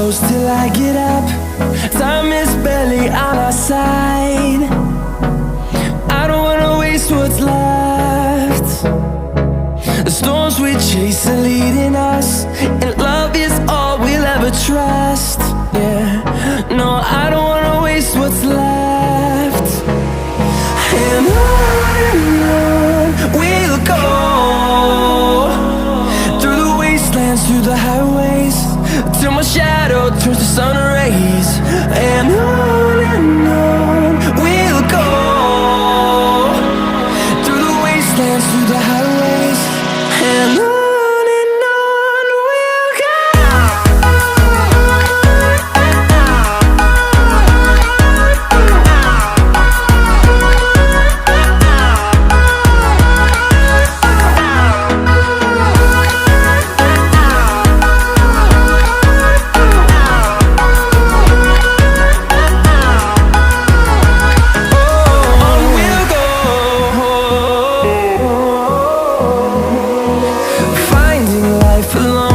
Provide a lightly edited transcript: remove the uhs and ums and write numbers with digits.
close till I get up. Time is barely on our side. I don't wanna waste what's left. The storms we chase are leading us, and love is all we'll ever trust. Yeah, no, I don't wanna waste what's left. And on we'll go, through the wastelands, through the highways, till my shadow turns to sun rays. And on we'll go, through the wastelands, through the highways, and on we'll go. Finding life alone